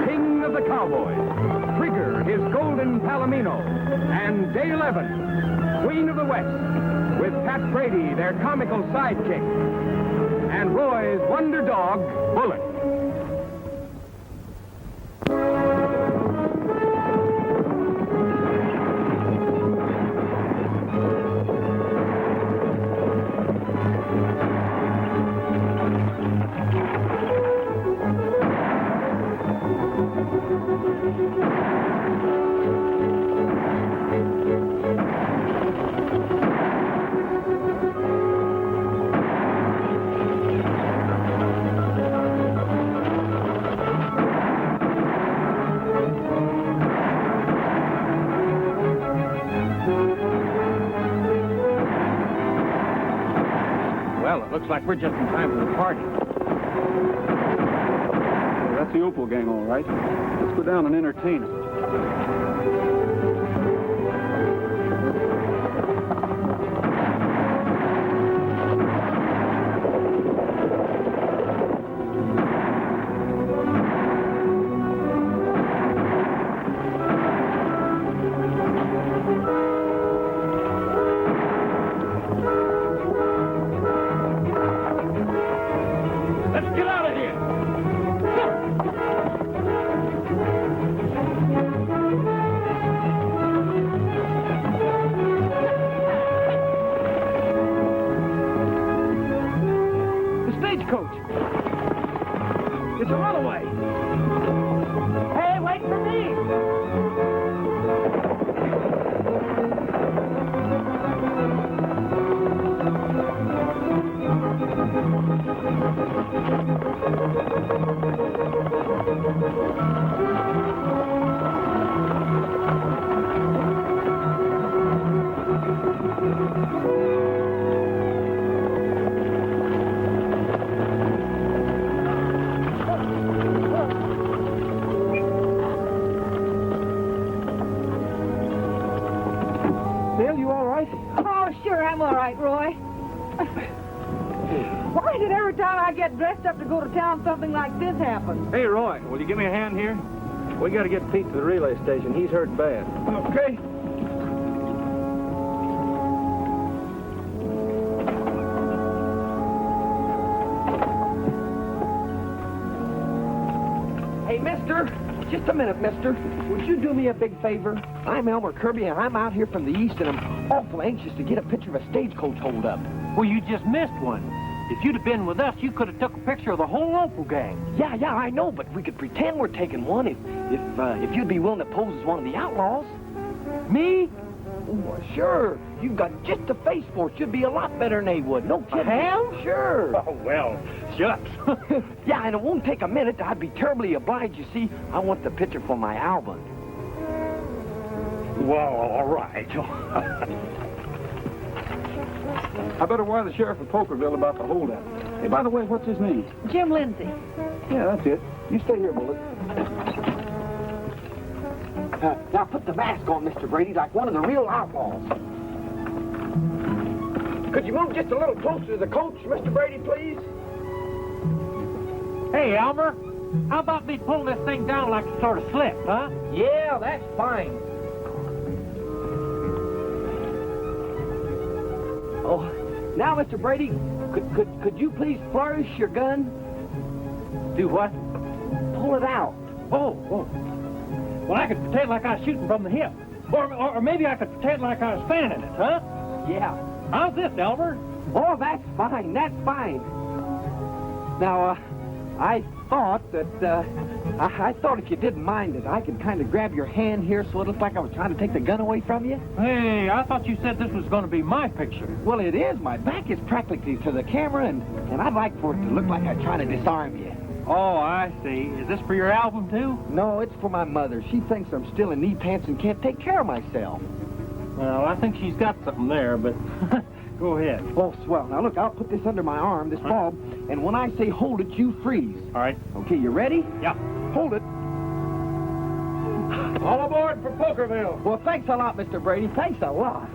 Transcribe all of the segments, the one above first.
King of the Cowboys, Trigger, his golden Palomino, and Dale Evans, Queen of the West, with Pat Brady, their comical sidekick, and Roy's wonder dog, Bullet. Well, it looks like we're just in time for the party. Well, that's the Opal gang, all right. Let's go down and entertain them. Let's get out of here! The stagecoach. It's a runaway. Hey, wait for me! Dale, you all right? Oh, sure, I'm all right, Roy. Why is it every time I get dressed up to go to town, something like this happens? Hey, Roy, will you give me a hand here? We got to get Pete to the relay station. He's hurt bad. Okay. Hey, mister, just a minute, mister. Would you do me a big favor? I'm Elmer Kirby, and I'm out here from the east, and I'm awful anxious to get a picture of a stagecoach hold up. Well, you just missed one. If you'd have been with us, you could have took a picture of the whole Opal gang. Yeah, I know, but we could pretend we're taking one if you'd be willing to pose as one of the outlaws. Me? Oh, sure. You've got just a face for it. You'd be a lot better than they would. No kidding. I am? Sure. Oh, well, shucks. Yeah, and it won't take a minute. I'd be terribly obliged. You see, I want the picture for my album. Well, all right. I better wire the sheriff of Pokerville about the holdup. Hey, by the way, what's his name? Jim Lindsay. Yeah, that's it. You stay here, Bullet. Now put the mask on, Mr. Brady, like one of the real outlaws. Could you move just a little closer to the coach, Mr. Brady, please? Hey, Elmer, how about me pulling this thing down like a sort of slip, huh? Yeah, that's fine. Oh, now, Mr. Brady, could you please flourish your gun? Do what? Pull it out. Oh. Well, I could pretend like I was shooting from the hip. Or maybe I could pretend like I was fanning it, huh? Yeah. How's this, Elmer? Oh, that's fine. That's fine. Now, I thought that, I thought if you didn't mind that I could kind of grab your hand here so it looked like I was trying to take the gun away from you. Hey, I thought you said this was going to be my picture. Well, it is. My back is practically to the camera, and I'd like for it to look like I'm trying to disarm you. Oh, I see. Is this for your album, too? No, it's for my mother. She thinks I'm still in knee pants and can't take care of myself. Well, I think she's got something there, but go ahead. Oh, swell. Now, look, I'll put this under my arm, this bulb, and when I say hold it, you freeze. All right. Okay, you ready? Yeah. Hold it. All aboard for Pokerville. Well, thanks a lot, Mr. Brady. Thanks a lot.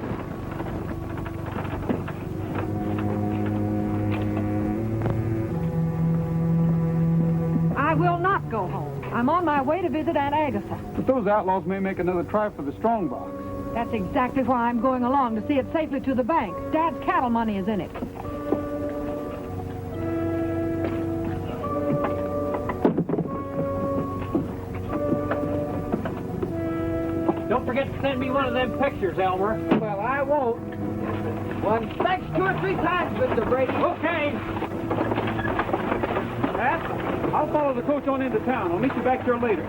will not go home. I'm on my way to visit Aunt Agatha. But those outlaws may make another try for the strong box. That's exactly why I'm going along, to see it safely to the bank. Dad's cattle money is in it. Don't forget to send me one of them pictures, Elmer. Well, I won't. One, thanks 2 or 3 times, Mr. Brady. Okay. Pat, I'll follow the coach on into town. I'll meet you back there later.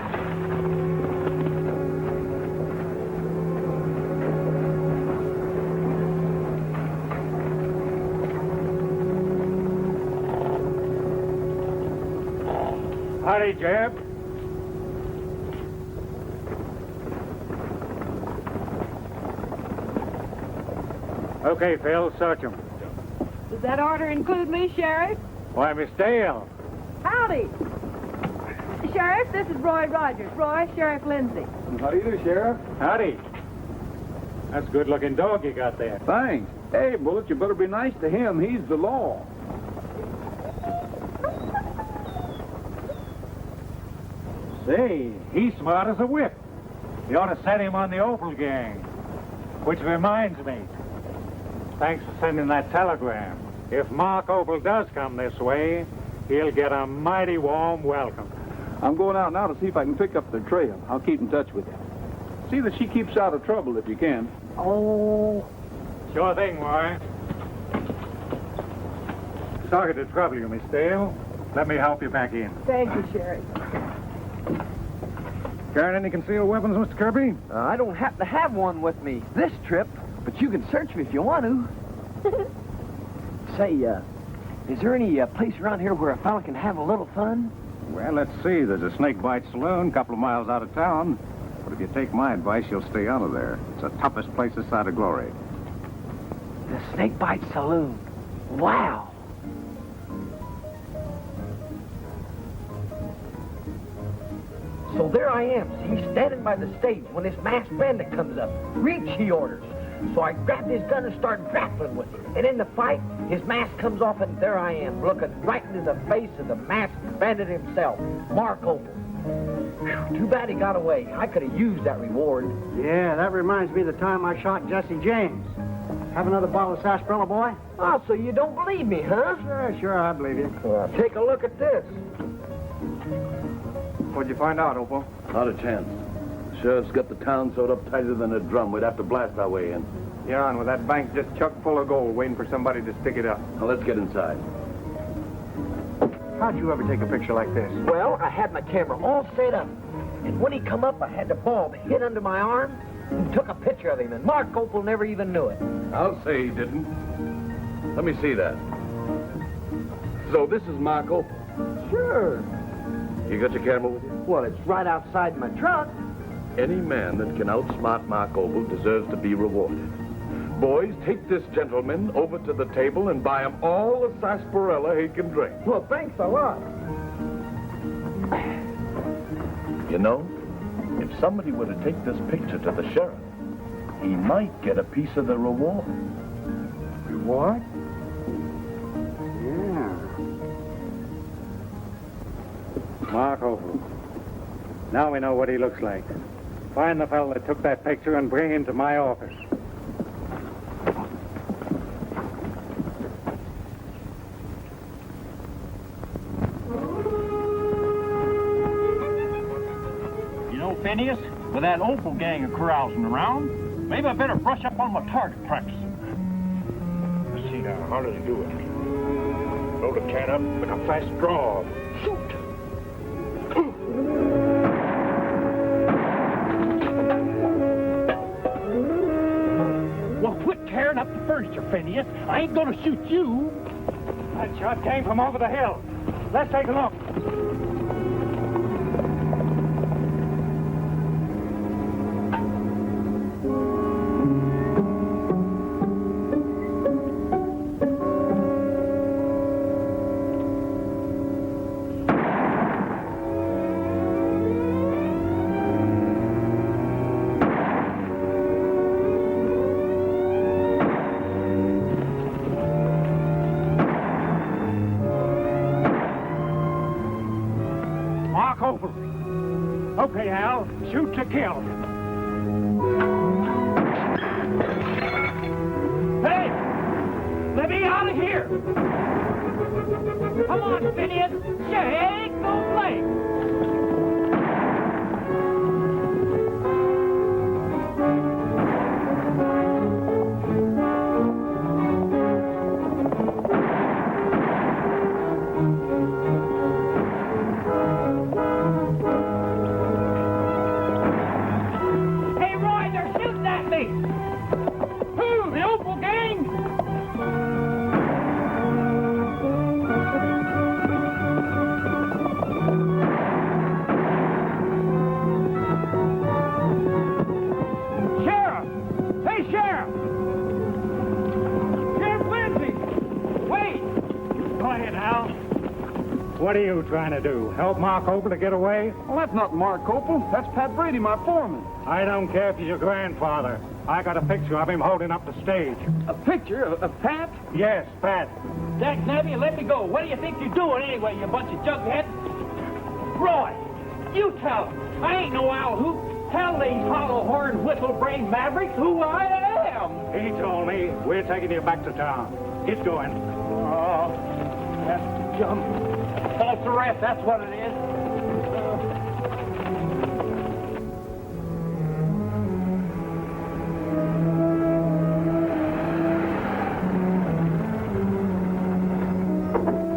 Howdy, Jeb. Okay, Phil, search him. Does that order include me, Sheriff? Why, Miss Dale. Howdy. Sheriff, this is Roy Rogers. Roy, Sheriff Lindsay. How do you do, Sheriff? Howdy. That's a good-looking dog you got there. Thanks. Hey, Bullet, you better be nice to him. He's the law. Say, he's smart as a whip. You ought to set him on the Opal gang. Which reminds me, thanks for sending that telegram. If Mark Opal does come this way, he'll get a mighty warm welcome. I'm going out now to see if I can pick up their trail. I'll keep in touch with you. See that she keeps out of trouble if you can. Oh. Sure thing, Roy. Sorry to trouble you, Miss Dale. Let me help you back in. Thank you, Sheriff. Carrying any concealed weapons, Mr. Kirby? I don't happen to have one with me this trip, but you can search me if you want to. Say, is there any place around here where a fella can have a little fun? Well, let's see. There's a snake-bite saloon a couple of miles out of town. But if you take my advice, you'll stay out of there. It's the toughest place this side of Glory. The Snakebite Saloon. Wow. So there I am, see, standing by the stage when this masked bandit comes up. Reach, he orders. So I grabbed his gun and started grappling with him. And in the fight, his mask comes off, and there I am, looking right into the face of the masked bandit himself, Mark Opal. Whew, too bad he got away. I could have used that reward. Yeah, that reminds me of the time I shot Jesse James. Have another bottle of sarsaparilla, boy? Oh, so you don't believe me, huh? Sure, I believe you. Well, take a look at this. What'd you find out, Opal? Not a chance. The sheriff's got the town sewed up tighter than a drum. We'd have to blast our way in. Yeah, and with that bank just chock full of gold, waiting for somebody to stick it up. Now, let's get inside. How'd you ever take a picture like this? Well, I had my camera all set up. And when he come up, I had the bulb hit under my arm and took a picture of him. And Mark Opal never even knew it. I'll say he didn't. Let me see that. So this is Mark Opal. Sure. You got your camera with you? Well, it's right outside my truck. Any man that can outsmart Mark Opal deserves to be rewarded. Boys, take this gentleman over to the table and buy him all the sarsaparilla he can drink. Well, thanks a lot. You know, if somebody were to take this picture to the sheriff, he might get a piece of the reward. Reward? Yeah. Mark Opal. Now we know what he looks like. Find the fellow that took that picture and bring him to my office. You know, Phineas, with that Opal gang of carousing around, maybe I better brush up on my target practice. Let's see now, how does he do it? Load a can up with a fast draw. Shoot! Well, quit tearing up the furniture, Phineas. I ain't gonna shoot you. That shot came from over the hill. Let's take a look. Opal. Okay, Al, shoot to kill. Hey! Let me out of here! Come on, Phineas! Shake those legs! Hey, Roy, they're shooting at me! Who? The Opal gang? Sheriff! Hey, Sheriff! Sheriff Lindsay! Wait! Go ahead, Al. What are you trying to do? Help Mark Opal to get away? Well, that's not Mark Opal. That's Pat Brady, my foreman. I don't care if he's your grandfather. I got a picture of him holding up the stage. A picture of Pat? Yes, Pat. Jack Navy, let me go. What do you think you're doing anyway, you bunch of jugheads? Roy, you tell him. I ain't no owl hoop. Tell these hollow-horned, whistle-brained mavericks who I am. He told me we're taking you back to town. Get going. Oh, that's jump. False arrest, that's what it is.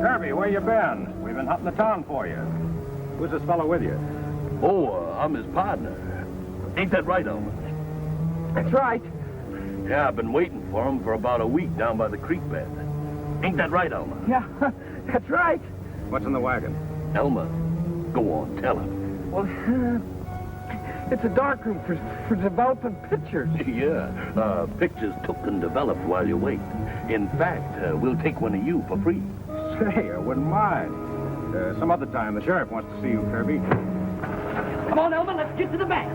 Kirby, where you been? We've been hunting the town for you. Who's this fellow with you? Oh, I'm his partner. Ain't that right, Elmer? That's right. Yeah, I've been waiting for him for about a week down by the creek bed. Ain't that right, Elmer? Yeah, that's right. What's in the wagon? Elmer, go on, tell him. Well, it's a darkroom for developing pictures. Yeah, pictures took and developed while you wait. In fact, we'll take one of you for free. Say, I wouldn't mind. Some other time, the sheriff wants to see you, Kirby. Come on, Elmer, let's get to the bank.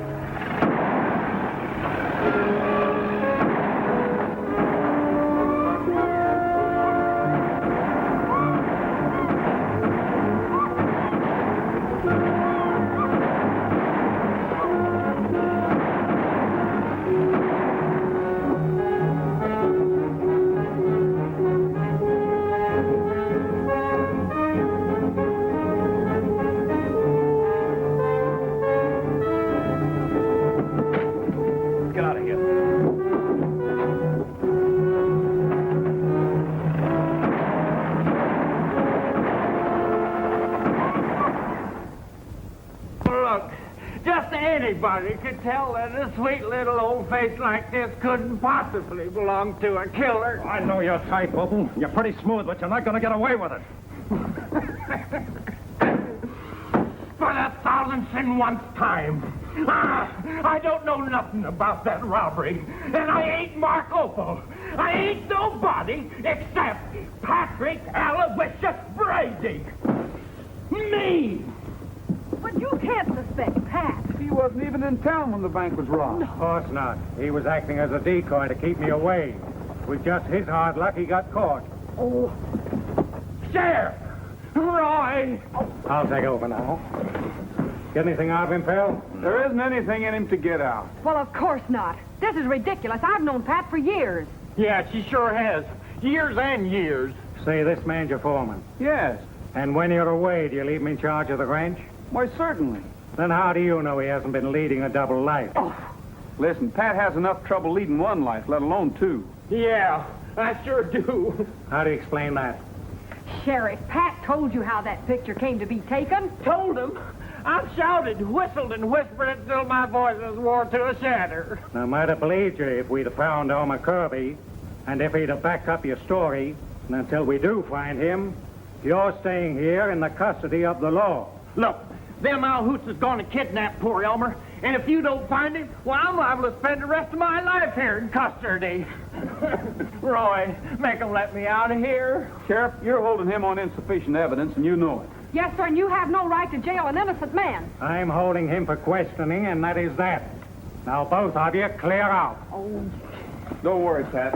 Get out of here. Look, just anybody could tell that a sweet little old face like this couldn't possibly belong to a killer. I know your type, Opal. You're pretty smooth, but you're not going to get away with it. For the 1000th time. I don't know nothing about that robbery, and I ain't Mark Opal. I ain't nobody except Patrick Aloysius Brady. Me! But you can't suspect Pat. He wasn't even in town when the bank was robbed. Of course not. He was acting as a decoy to keep me away. With just his hard luck, he got caught. Oh, Sheriff! Roy! I'll take over now. Get anything out of him, pal? There isn't anything in him to get out. Well, of course not. This is ridiculous. I've known Pat for years. Yeah, she sure has. Years and years. Say, this man's your foreman. Yes. And when you're away, do you leave him in charge of the ranch? Why, certainly. Then how do you know he hasn't been leading a double life? Listen, Pat has enough trouble leading one life, let alone two. Yeah, I sure do. How do you explain that? Sheriff, Pat told you how that picture came to be taken. Told him. I shouted, whistled, and whispered until my voices wore to a shatter. I might have believed you if we'd have found Elmer Kirby, and if he'd have backed up your story. And until we do find him, you're staying here in the custody of the law. Look, them Alhoots is going to kidnap poor Elmer, and if you don't find him, well, I'm liable to spend the rest of my life here in custody. Roy, make him let me out of here. Sheriff, you're holding him on insufficient evidence, and you know it. Yes, sir, and you have no right to jail an innocent man. I'm holding him for questioning, and that is that. Now, both of you, clear out. Oh, Don't worry, Pat.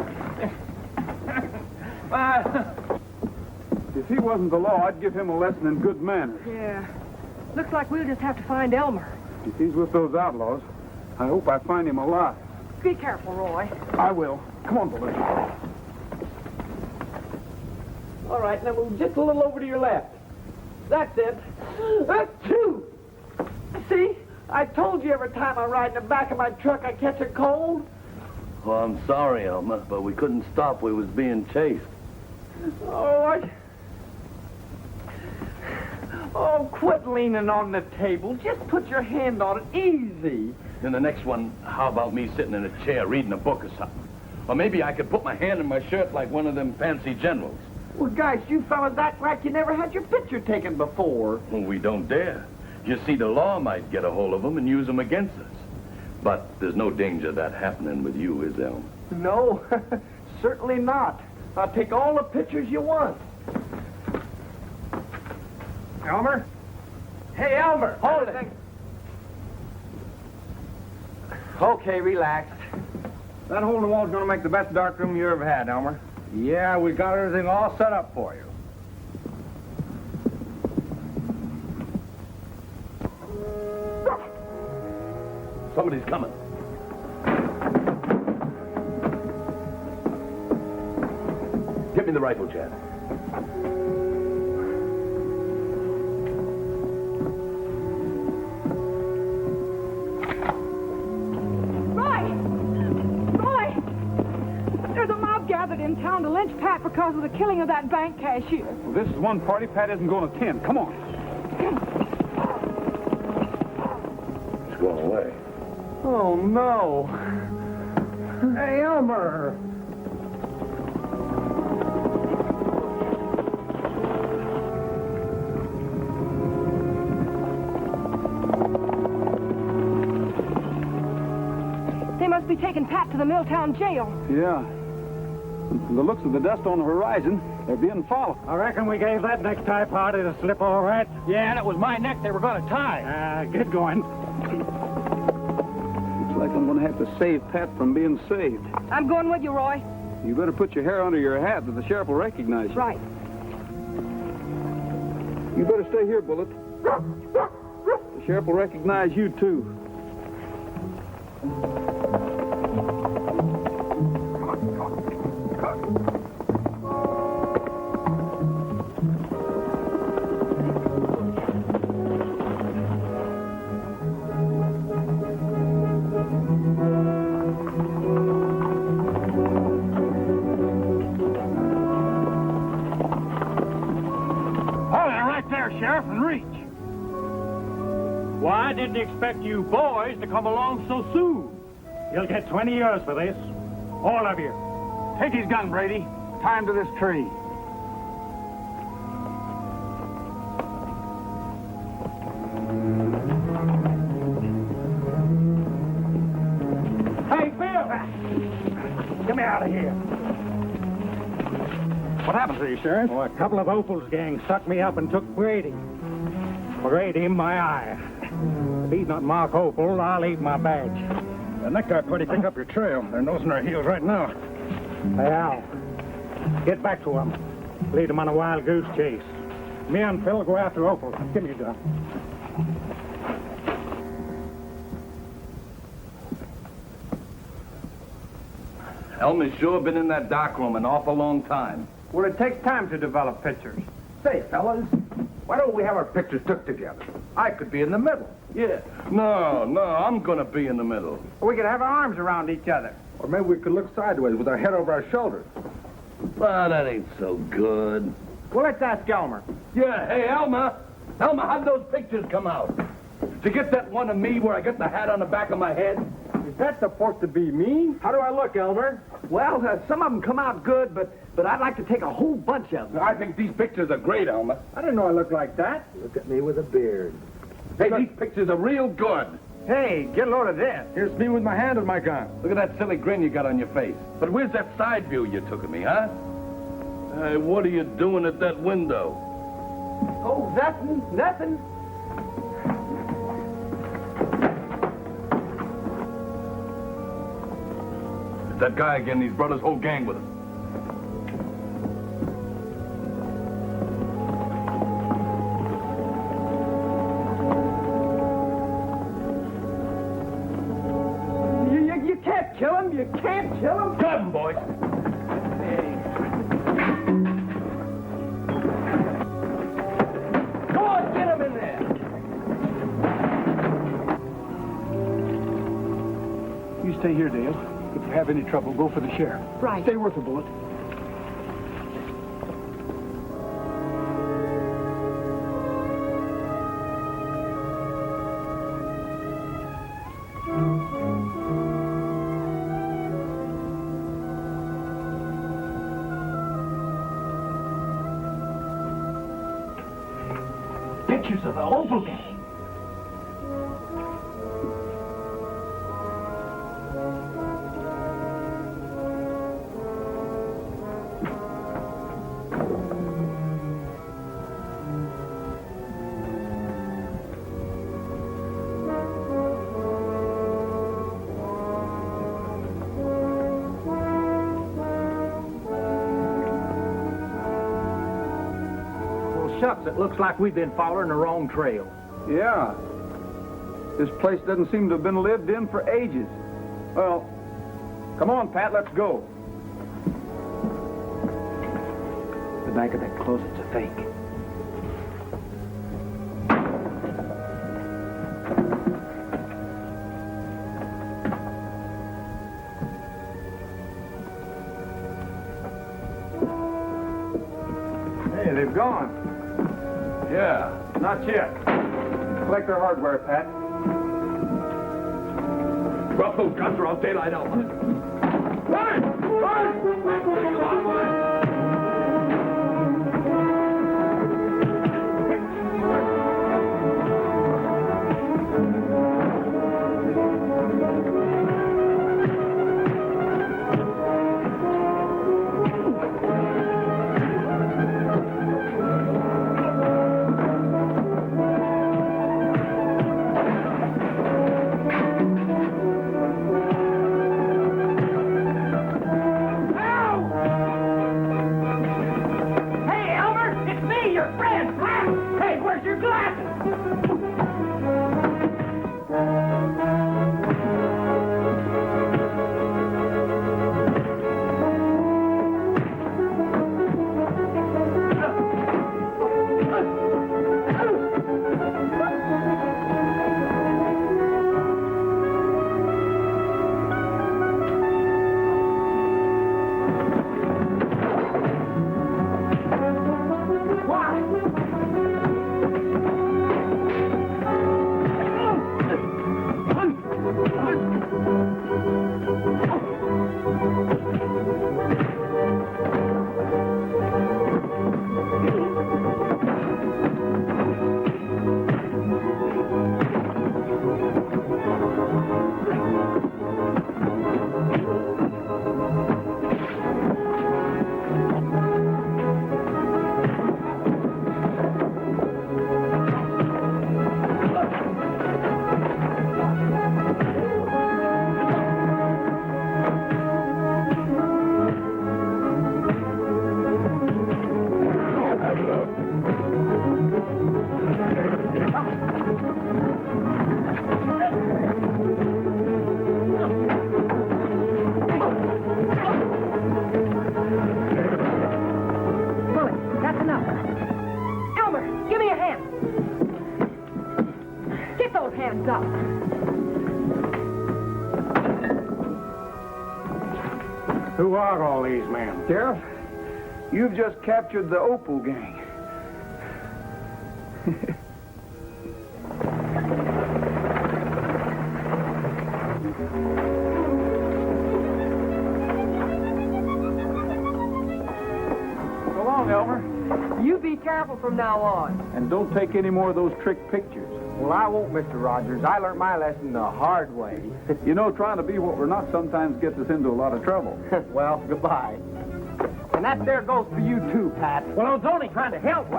If he wasn't the law, I'd give him a lesson in good manners. yeah. Looks like we'll just have to find Elmer. If he's with those outlaws, I hope I find him alive. Be careful, Roy. I will. Come on, Bullet. All right, now move just a little over to your left. That's it. That's two. See? I told you every time I ride in the back of my truck I catch a cold. Well, I'm sorry, Elmer, but we couldn't stop. We was being chased. Oh, quit leaning on the table. Just put your hand on it. Easy. In the next one, how about me sitting in a chair reading a book or something? Or maybe I could put my hand in my shirt like one of them fancy generals. Well, guys, you fellas act like you never had your picture taken before. Well, we don't dare. You see, the law might get a hold of them and use them against us. But there's no danger of that happening with you, is there, Elmer? No, certainly not. I'll take all the pictures you want. Elmer? Hey, Elmer, hold it. Okay, relax. That hole in the wall's gonna make the best dark room you ever had, Elmer. Yeah, we got everything all set up for you. Somebody's coming. Get me the rifle, Chad. Roy! There's a mob gathered in town to lynch Pat because of the killing of that bank cashier. Well, this is one party Pat isn't going to attend. Come on. It's going away. Oh, no. Hey, Elmer! They must be taking Pat to the Milltown jail. Yeah. From the looks of the dust on the horizon, they're being followed. I reckon we gave that necktie party the slip all right. Yeah, and it was my neck they were gonna tie. Get going. Looks like I'm going to have to save Pat from being saved. I'm going with you, Roy. You better put your hair under your hat, or the sheriff will recognize you. Right. You better stay here, Bullet. The sheriff will recognize you, too. Sheriff, and reach. Well, I didn't expect you boys to come along so soon. You'll get 20 years for this. All of you. Take his gun, Brady. Tie him to this tree. Hey, Bill! Get me out of here. What happened to you, Sheriff? Oh, a couple of Opal's gang stuck me up and took Brady. Brady, my eye. If he's not Mark Opal, I'll eat my badge. The necktie party picked up your trail. They're nosing our heels right now. Hey, Al, get back to them. Lead them on a wild goose chase. Me and Phil go after Opal. Give me your gun. Elmer's sure been in that dark room an awful long time. Well, it takes time to develop pictures. Say, fellas, why don't we have our pictures took together? I could be in the middle. Yeah. No, I'm gonna be in the middle. Or we could have our arms around each other. Or maybe we could look sideways with our head over our shoulders. Well, that ain't so good. Well, let's ask Elmer. Yeah, hey, Elmer, how'd those pictures come out? To get that one of me where I got the hat on the back of my head? Is that supposed to be me? How do I look, Elmer? Well, some of them come out good, but I'd like to take a whole bunch of them. I think these pictures are great, Elmer. I didn't know I looked like that. Look at me with a beard. Hey, these pictures are real good. Hey, get a load of this. Here's me with my hand on my gun. Look at that silly grin you got on your face. But where's that side view you took of me, huh? Hey, what are you doing at that window? Oh, nothing. It's that guy again. He's brought his whole gang with him. You can't kill him. Come, boys. Go on, get him in there. You stay here, Dale. If you have any trouble, go for the sheriff. Right. Stay worth a bullet. Pictures of the Opal gang. Shucks, it looks like we've been following the wrong trail. Yeah. This place doesn't seem to have been lived in for ages. Well, come on, Pat, let's go. The back of that closet's a fake. Hey, they've gone. Yeah. Not yet. Collect their hardware, Pat. Drop those guns or I'll daylight out. Run! Run! Who are all these men? Sheriff, you've just captured the Opal gang. So long, Elmer. You be careful from now on. And don't take any more of those trick pictures. Well, I won't, Mr. Rogers. I learned my lesson the hard way. You know, trying to be what we're not sometimes gets us into a lot of trouble. Well, goodbye. And that there goes for you too, Pat. Well, I was only trying to help.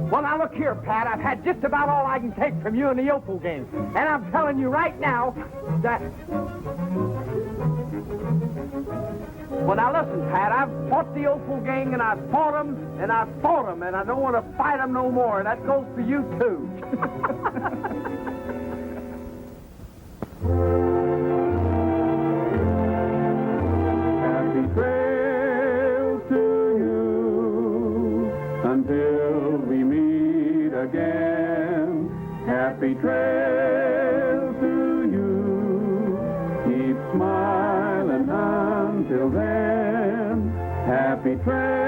Well, now look here, Pat. I've had just about all I can take from you in the Opal game. And I'm telling you right now that... Well, now listen, Pat. I've fought the Opal gang, and I've fought them, and I've fought them, and I don't want to fight them no more. That goes for you, too. trail to you. Keep smiling until then. Happy trail.